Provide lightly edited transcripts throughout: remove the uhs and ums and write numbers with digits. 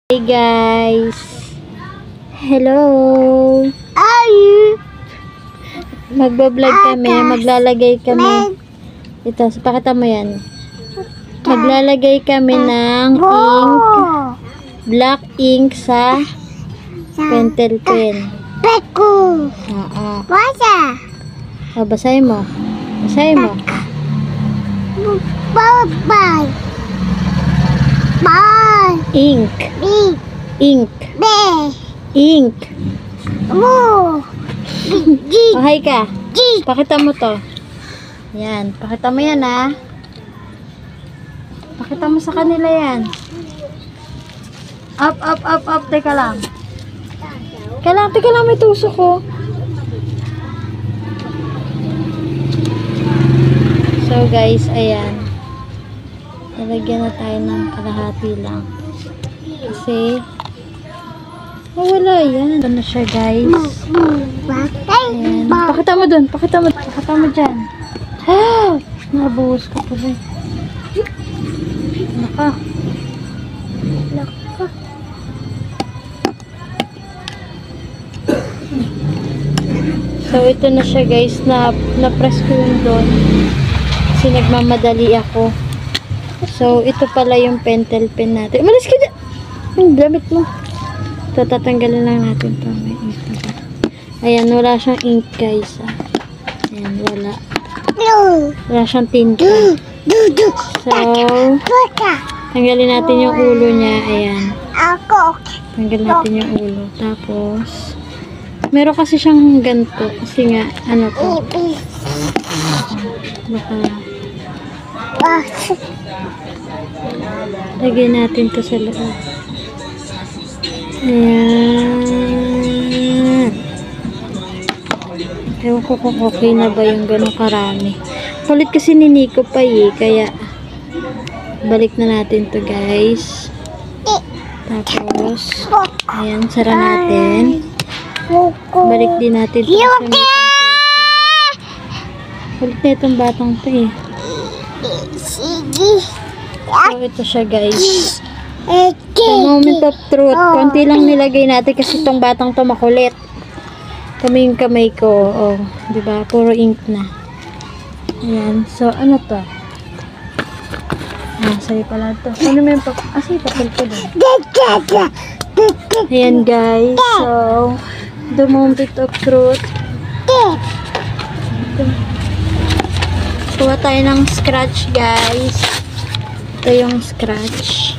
Hey guys. Hello. Magbablog kami, maglalagay kami. Ito, pakita mo yan. Maglalagay kami ng ink, black ink sa pentel pen. Oo. O, basahin mo. Basahin mo. Ink. Ink. Ink. Okay ka. Pakita mo to. Yan. Pakita mo yan, ha. Pakita mo sa kanila yan. Up, up, up, up. Teka lang. Teka lang. May tusok ko. So, guys, ayan. Nalagyan na tayo ng kalahati lang. Kasi, wala yan. Ito na siya, guys. Ayan. Pakita mo dun. Pakita mo dyan. Nabuhos ka pala. Naka. So, ito na siya, guys. Na-press ko yun doon. Kasi nagmamadali ako. So, ito pala yung pentel pen natin. Umalis ka dyan! Ang damit mo. Ito, tatanggalin lang natin ito. May ink na. Ayan, wala siyang ink, guys. Ayan, wala. Wala siyang tinta. So, tanggalin natin yung ulo niya. Ayan. Tanggalin natin yung ulo. Tapos, meron kasi siyang ganito. Kasi nga, ano to? Baka, lagyan natin to sa loob. Ayan. Ewan ko kung okay na ba yung ganong karami. Kulit kasi ni Nico pa kaya balik na natin to, guys. Tapos, ayan, sara natin. Balik din natin to. Kulit na itong batang to So, ito siya, guys. The moment of truth. Konti lang nilagay natin kasi itong batang to makulit. Kamay ko. Oh, diba? Puro ink na. Ayan. So, ano to? Sa'yo pala to. Ano mo yung sa'yo papel ko doon. Ayan, guys. So, the moment of truth. Kuha tayo ng scratch, guys. Ito yung scratch.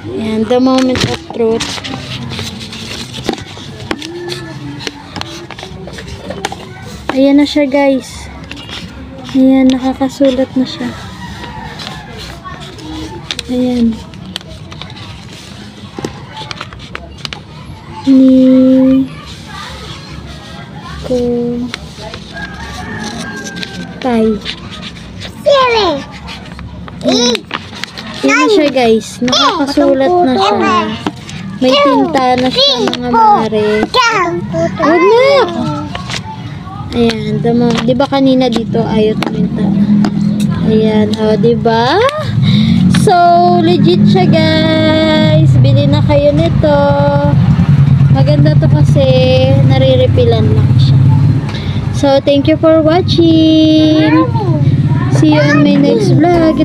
Ayan, the moment of truth. Ayan na siya, guys. Ayan, nakakasulat na siya. Ayan. Ni ko tay. Ayan na siya, guys. Nakakasulat na siya. May tinta na siya, mga mare. Huwag na! Ayan. Diba kanina dito ayaw tuminta? Ayan. O, diba? So, legit siya, guys. Bili na kayo nito. Maganda to kasi nare-refilan lang siya. So, thank you for watching. See you on my next vlog.